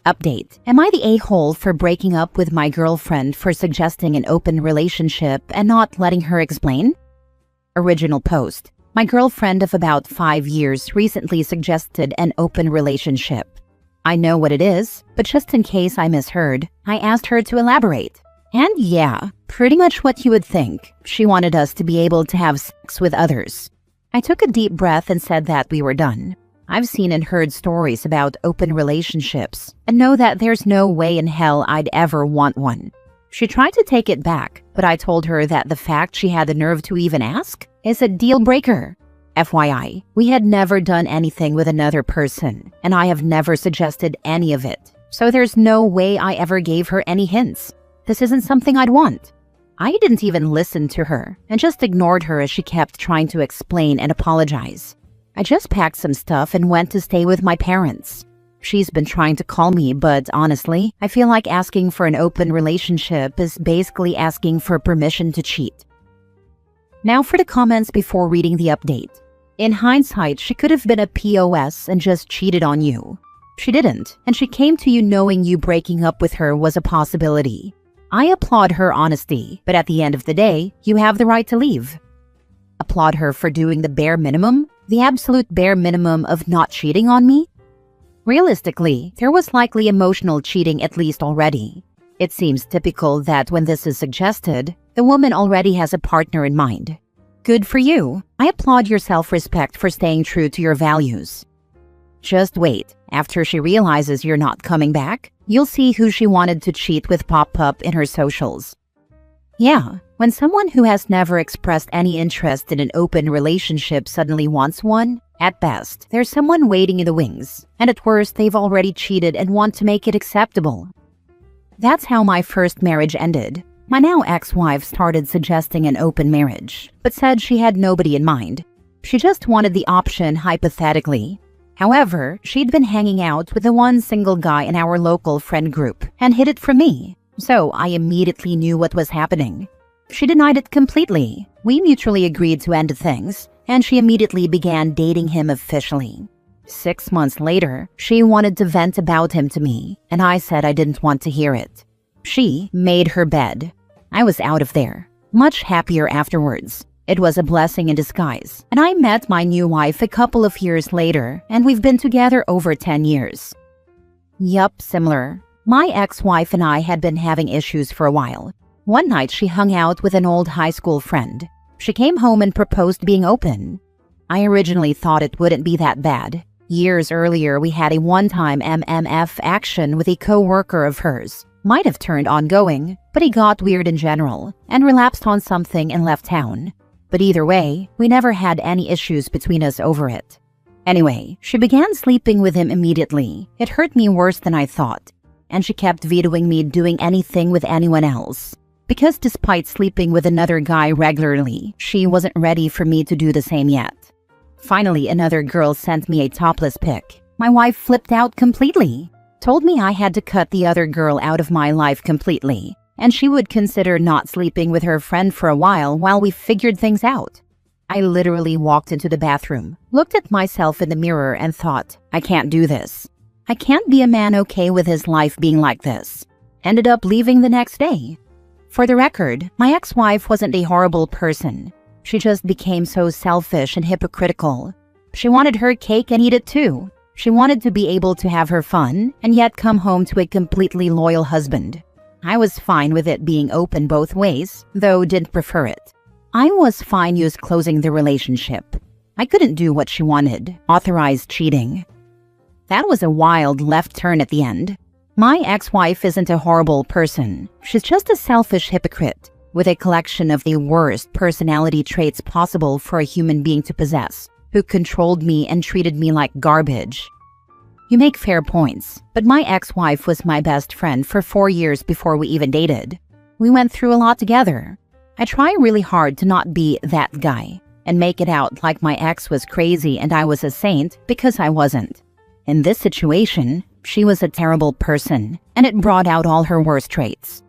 Update. Am I the a-hole for breaking up with my girlfriend for suggesting an open relationship and not letting her explain? Original post. My girlfriend of about 5 years recently suggested an open relationship. I know what it is, but just in case I misheard, I asked her to elaborate. And yeah, pretty much what you would think. She wanted us to be able to have sex with others. I took a deep breath and said that we were done. I've seen and heard stories about open relationships and know that there's no way in hell I'd ever want one. She tried to take it back, but I told her that the fact she had the nerve to even ask is a deal breaker. FYI, we had never done anything with another person, and I have never suggested any of it, so there's no way I ever gave her any hints. This isn't something I'd want. I didn't even listen to her and just ignored her as she kept trying to explain and apologize. I just packed some stuff and went to stay with my parents. She's been trying to call me, but honestly, I feel like asking for an open relationship is basically asking for permission to cheat. Now for the comments before reading the update. In hindsight, she could have been a POS and just cheated on you. She didn't, and she came to you knowing you breaking up with her was a possibility. I applaud her honesty, but at the end of the day, you have the right to leave. Applaud her for doing the bare minimum, the absolute bare minimum of not cheating on me? Realistically, there was likely emotional cheating at least already. It seems typical that when this is suggested, the woman already has a partner in mind. Good for you. I applaud your self-respect for staying true to your values. Just wait. After she realizes you're not coming back, you'll see who she wanted to cheat with pop up in her socials. Yeah, when someone who has never expressed any interest in an open relationship suddenly wants one, at best, there's someone waiting in the wings, and at worst, they've already cheated and want to make it acceptable. That's how my first marriage ended. My now ex-wife started suggesting an open marriage, but said she had nobody in mind. She just wanted the option hypothetically. However, she'd been hanging out with the one single guy in our local friend group and hid it from me, so I immediately knew what was happening. She denied it completely. We mutually agreed to end things, and she immediately began dating him officially. 6 months later, she wanted to vent about him to me, and I said I didn't want to hear it. She made her bed. I was out of there, much happier afterwards. It was a blessing in disguise, and I met my new wife a couple of years later, and we've been together over 10 years. Yup, similar. My ex-wife and I had been having issues for a while. One night she hung out with an old high school friend. She came home and proposed being open. I originally thought it wouldn't be that bad. Years earlier, we had a one-time MMF action with a co-worker of hers. Might have turned ongoing, but he got weird in general and relapsed on something and left town. But either way, we never had any issues between us over it. Anyway, she began sleeping with him immediately. It hurt me worse than I thought, and she kept vetoing me doing anything with anyone else. Because despite sleeping with another guy regularly, she wasn't ready for me to do the same yet. Finally, another girl sent me a topless pic. My wife flipped out completely, told me I had to cut the other girl out of my life completely, and she would consider not sleeping with her friend for a while we figured things out. I literally walked into the bathroom, looked at myself in the mirror and thought, I can't do this. I can't be a man okay with his life being like this. Ended up leaving the next day. For the record, my ex-wife wasn't a horrible person. She just became so selfish and hypocritical. She wanted her cake and eat it too. She wanted to be able to have her fun and yet come home to a completely loyal husband. I was fine with it being open both ways, though didn't prefer it. I was fine just closing the relationship. I couldn't do what she wanted, authorized cheating. That was a wild left turn at the end. My ex-wife isn't a horrible person. She's just a selfish hypocrite with a collection of the worst personality traits possible for a human being to possess, who controlled me and treated me like garbage. You make fair points, but my ex-wife was my best friend for 4 years before we even dated. We went through a lot together. I try really hard to not be that guy and make it out like my ex was crazy and I was a saint because I wasn't. In this situation, she was a terrible person, and it brought out all her worst traits.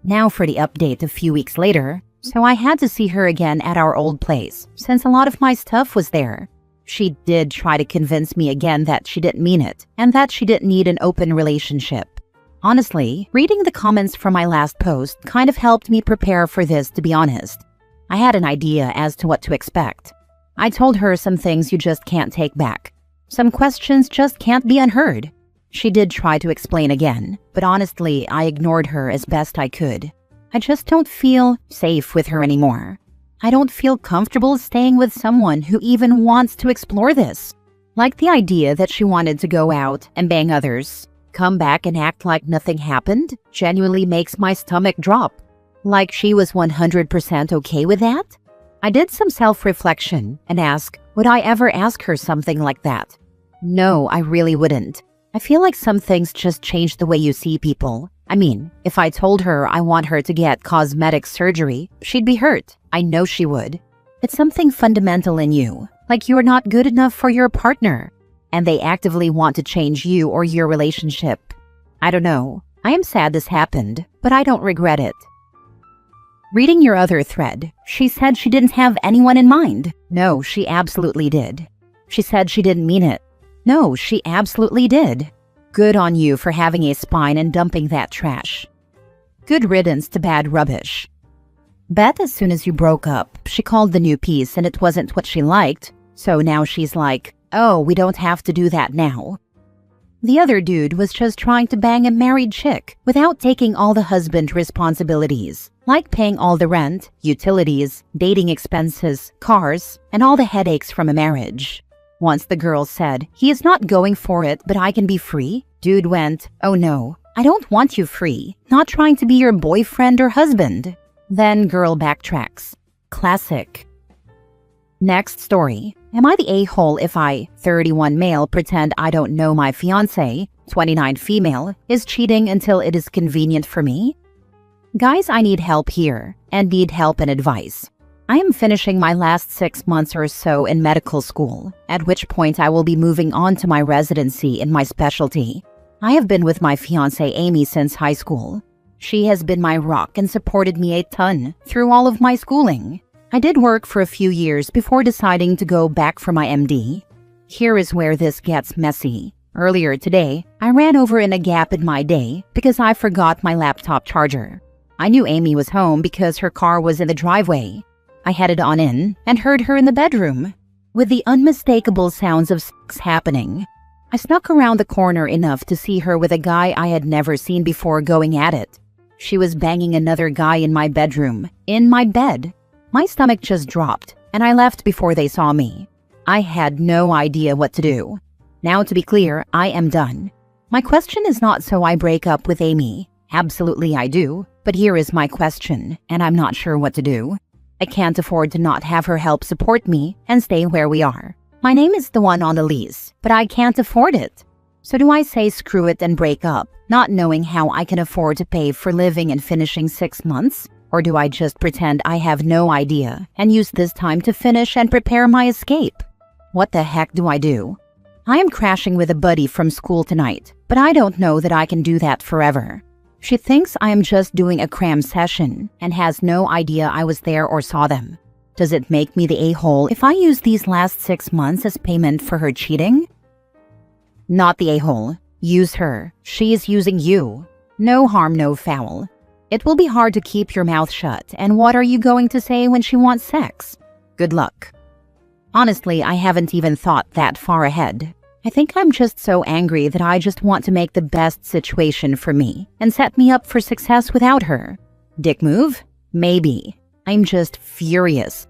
Now for the update a few weeks later, so I had to see her again at our old place, since a lot of my stuff was there. She did try to convince me again that she didn't mean it and that she didn't need an open relationship. Honestly, reading the comments from my last post kind of helped me prepare for this, to be honest. I had an idea as to what to expect. I told her some things you just can't take back. Some questions just can't be unheard. She did try to explain again, but honestly, I ignored her as best I could. I just don't feel safe with her anymore. I don't feel comfortable staying with someone who even wants to explore this. Like the idea that she wanted to go out and bang others, come back and act like nothing happened, genuinely makes my stomach drop. Like she was 100% okay with that? I did some self-reflection and asked, would I ever ask her something like that? No, I really wouldn't. I feel like some things just change the way you see people. I mean, if I told her I want her to get cosmetic surgery, she'd be hurt. I know she would. It's something fundamental in you, like you're not good enough for your partner, and they actively want to change you or your relationship. I don't know. I am sad this happened, but I don't regret it. Reading your other thread, she said she didn't have anyone in mind. No, she absolutely did. She said she didn't mean it. No, she absolutely did. Good on you for having a spine and dumping that trash. Good riddance to bad rubbish. Bet as soon as you broke up, she called the new piece and it wasn't what she liked, so now she's like, oh, we don't have to do that now. The other dude was just trying to bang a married chick without taking all the husband responsibilities, like paying all the rent, utilities, dating expenses, cars, and all the headaches from a marriage. Once the girl said, he is not going for it, but I can be free, dude went, oh no, I don't want you free, not trying to be your boyfriend or husband. Then girl backtracks. Classic. Next story. Am I the a-hole if I, 31 male, pretend I don't know my fiancé, 29 female, is cheating until it is convenient for me? Guys, I need help here, and need help and advice. I am finishing my last 6 months or so in medical school, at which point I will be moving on to my residency in my specialty. I have been with my fiancée Amy since high school. She has been my rock and supported me a ton through all of my schooling. I did work for a few years before deciding to go back for my MD. Here is where this gets messy. Earlier today, I ran over in a gap in my day because I forgot my laptop charger. I knew Amy was home because her car was in the driveway. I headed on in and heard her in the bedroom, with the unmistakable sounds of sex happening. I snuck around the corner enough to see her with a guy I had never seen before going at it. She was banging another guy in my bedroom, in my bed. My stomach just dropped, and I left before they saw me. I had no idea what to do. Now, to be clear, I am done. My question is not so I break up with Amy. Absolutely I do, but here is my question, and I'm not sure what to do. I can't afford to not have her help support me and stay where we are. My name is the one on the lease, but I can't afford it. So do I say screw it and break up, not knowing how I can afford to pay for living and finishing 6 months? Or do I just pretend I have no idea and use this time to finish and prepare my escape? What the heck do I do? I am crashing with a buddy from school tonight, but I don't know that I can do that forever. She thinks I am just doing a cram session and has no idea I was there or saw them. Does it make me the a-hole if I use these last 6 months as payment for her cheating? Not the a-hole. Use her. She is using you. No harm, no foul. It will be hard to keep your mouth shut, and what are you going to say when she wants sex? Good luck. Honestly, I haven't even thought that far ahead. I think I'm just so angry that I just want to make the best situation for me and set me up for success without her. Dick move? Maybe. I'm just furious.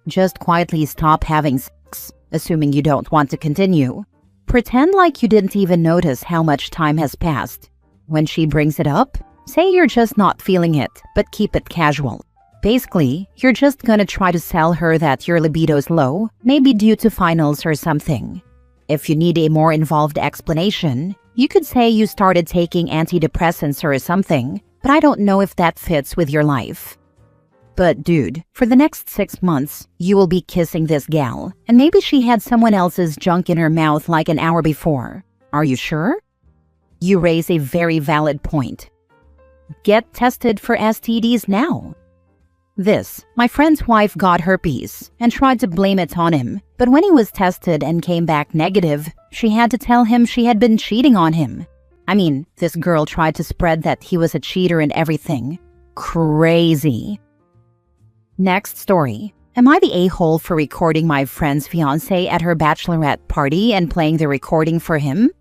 Just quietly stop having sex, assuming you don't want to continue. Pretend like you didn't even notice how much time has passed. When she brings it up, say you're just not feeling it, but keep it casual. Basically, you're just gonna try to sell her that your libido's low, maybe due to finals or something. If you need a more involved explanation, you could say you started taking antidepressants or something, but I don't know if that fits with your life. But dude, for the next 6 months, you will be kissing this gal, and maybe she had someone else's junk in her mouth like an hour before. Are you sure? You raise a very valid point. Get tested for STDs now. My friend's wife got herpes and tried to blame it on him, but when he was tested and came back negative, she had to tell him she had been cheating on him. I mean, this girl tried to spread that he was a cheater and everything. Crazy. Next story. Am I the a-hole for recording my friend's fiancé at her bachelorette party and playing the recording for him?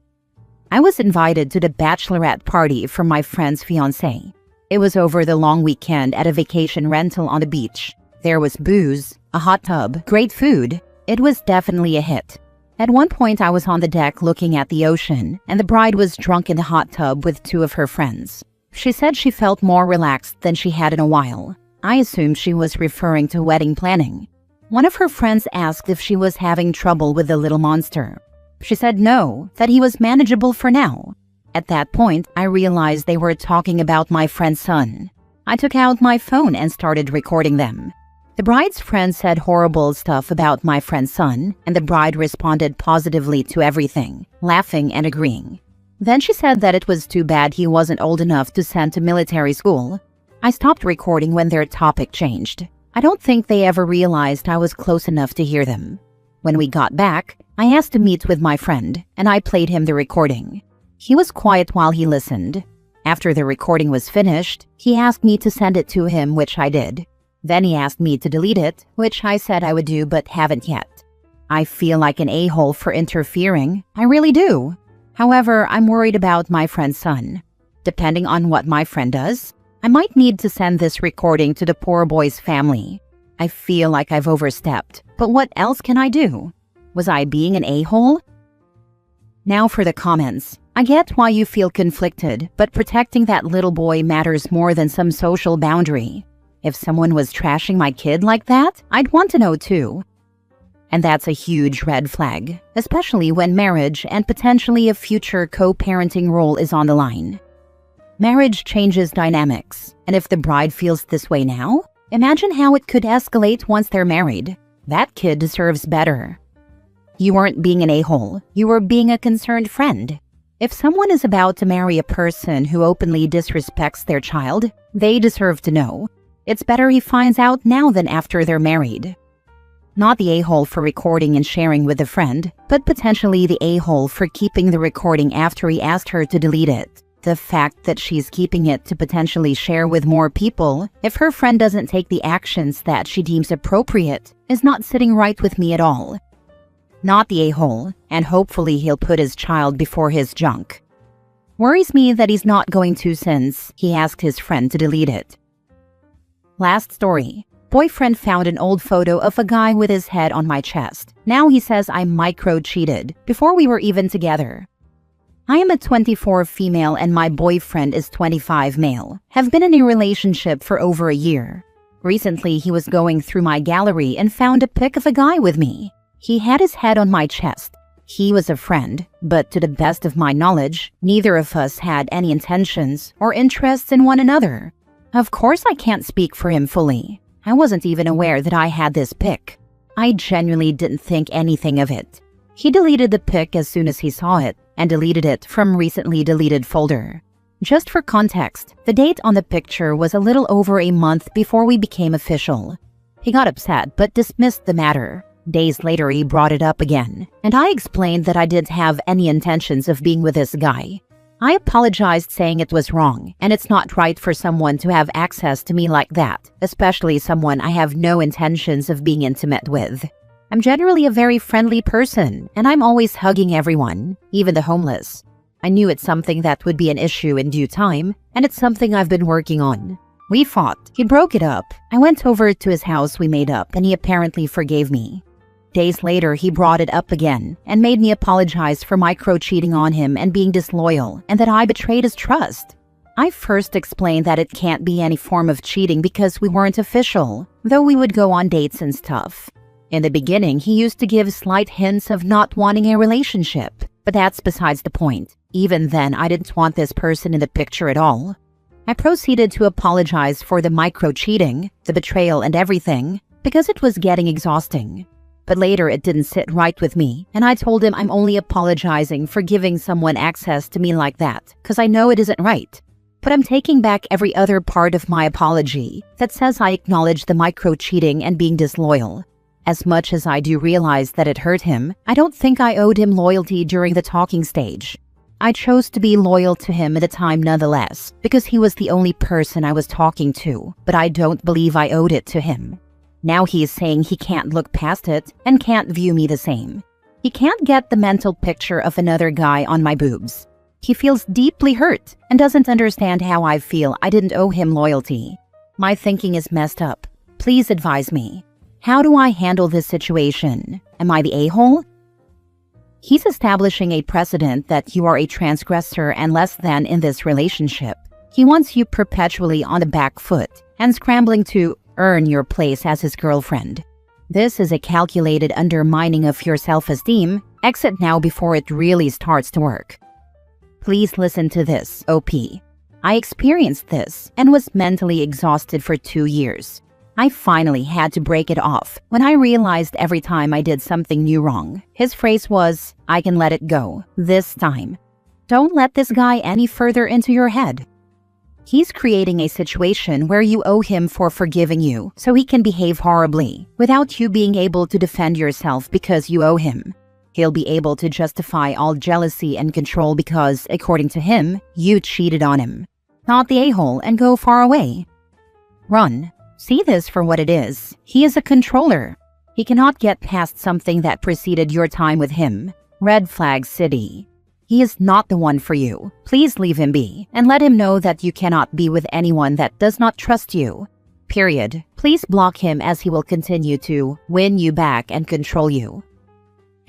I was invited to the bachelorette party from my friend's fiancé. It was over the long weekend at a vacation rental on the beach. There was booze, a hot tub, great food. It was definitely a hit. At one point, I was on the deck looking at the ocean, and the bride was drunk in the hot tub with two of her friends. She said she felt more relaxed than she had in a while. I assumed she was referring to wedding planning. One of her friends asked if she was having trouble with the little monster. She said no, that he was manageable for now. At that point, I realized they were talking about my friend's son. I took out my phone and started recording them. The bride's friend said horrible stuff about my friend's son, and the bride responded positively to everything, laughing and agreeing. Then she said that it was too bad he wasn't old enough to send to military school. I stopped recording when their topic changed. I don't think they ever realized I was close enough to hear them. When we got back, I asked to meet with my friend, and I played him the recording. He was quiet while he listened. After the recording was finished, he asked me to send it to him, which I did. Then he asked me to delete it, which I said I would do but haven't yet. I feel like an a-hole for interfering. I really do. However, I'm worried about my friend's son. Depending on what my friend does, I might need to send this recording to the poor boy's family. I feel like I've overstepped, but what else can I do? Was I being an a-hole? Now for the comments. I get why you feel conflicted, but protecting that little boy matters more than some social boundary. If someone was trashing my kid like that, I'd want to know too. And that's a huge red flag, especially when marriage and potentially a future co-parenting role is on the line. Marriage changes dynamics, and if the bride feels this way now, imagine how it could escalate once they're married. That kid deserves better. You weren't being an a-hole, you were being a concerned friend. If someone is about to marry a person who openly disrespects their child, they deserve to know. It's better he finds out now than after they're married. Not the a-hole for recording and sharing with a friend, but potentially the a-hole for keeping the recording after he asked her to delete it. The fact that she's keeping it to potentially share with more people, if her friend doesn't take the actions that she deems appropriate, is not sitting right with me at all. Not the a-hole, and hopefully he'll put his child before his junk. Worries me that he's not going to since he asked his friend to delete it. Last story. Boyfriend found an old photo of a guy with his head on my chest. Now he says I micro-cheated before we were even together. I am a 24 female and my boyfriend is 25 male. Have been in a relationship for over a year. Recently, he was going through my gallery and found a pic of a guy with me. He had his head on my chest. He was a friend, but to the best of my knowledge, neither of us had any intentions or interests in one another. Of course, I can't speak for him fully. I wasn't even aware that I had this pic. I genuinely didn't think anything of it. He deleted the pic as soon as he saw it and deleted it from recently deleted folder. Just for context, the date on the picture was a little over a month before we became official. He got upset but dismissed the matter. Days later, he brought it up again, and I explained that I didn't have any intentions of being with this guy. I apologized saying it was wrong, and it's not right for someone to have access to me like that, especially someone I have no intentions of being intimate with. I'm generally a very friendly person, and I'm always hugging everyone, even the homeless. I knew it's something that would be an issue in due time, and it's something I've been working on. We fought. He broke it up. I went over to his house, we made up, and he apparently forgave me. Days later, he brought it up again and made me apologize for micro-cheating on him and being disloyal, and that I betrayed his trust. I first explained that it can't be any form of cheating because we weren't official, though we would go on dates and stuff. In the beginning, he used to give slight hints of not wanting a relationship, but that's besides the point. Even then, I didn't want this person in the picture at all. I proceeded to apologize for the micro-cheating, the betrayal and everything, because it was getting exhausting. But later it didn't sit right with me, and I told him I'm only apologizing for giving someone access to me like that, because I know it isn't right. But I'm taking back every other part of my apology that says I acknowledge the micro-cheating and being disloyal. As much as I do realize that it hurt him, I don't think I owed him loyalty during the talking stage. I chose to be loyal to him at the time nonetheless, because he was the only person I was talking to, but I don't believe I owed it to him. Now he is saying he can't look past it and can't view me the same. He can't get the mental picture of another guy on my boobs. He feels deeply hurt and doesn't understand how I feel I didn't owe him loyalty. My thinking is messed up. Please advise me. How do I handle this situation? Am I the a-hole? He's establishing a precedent that you are a transgressor and less than in this relationship. He wants you perpetually on the back foot and scrambling to earn your place as his girlfriend. This is a calculated undermining of your self-esteem. Exit now before it really starts to work. Please listen to this, OP. I experienced this and was mentally exhausted for 2 years. I finally had to break it off when I realized every time I did something new wrong. His phrase was, I can let it go, this time. Don't let this guy any further into your head. He's creating a situation where you owe him for forgiving you so he can behave horribly without you being able to defend yourself because you owe him. He'll be able to justify all jealousy and control because, according to him, you cheated on him. Not the a-hole and go far away. Run. See this for what it is. He is a controller. He cannot get past something that preceded your time with him. Red flag city. He is not the one for you. Please leave him be and let him know that you cannot be with anyone that does not trust you. Period. Please block him as he will continue to win you back and control you.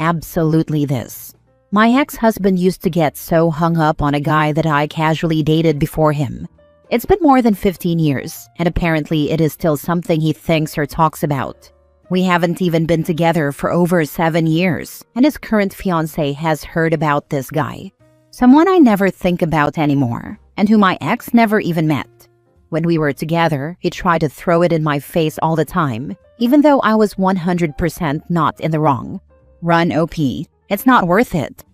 Absolutely this. My ex-husband used to get so hung up on a guy that I casually dated before him. It's been more than 15 years, and apparently it is still something he thinks or talks about. We haven't even been together for over 7 years, and his current fiancé has heard about this guy. Someone I never think about anymore, and who my ex never even met. When we were together, he tried to throw it in my face all the time, even though I was 100% not in the wrong. Run, OP. It's not worth it.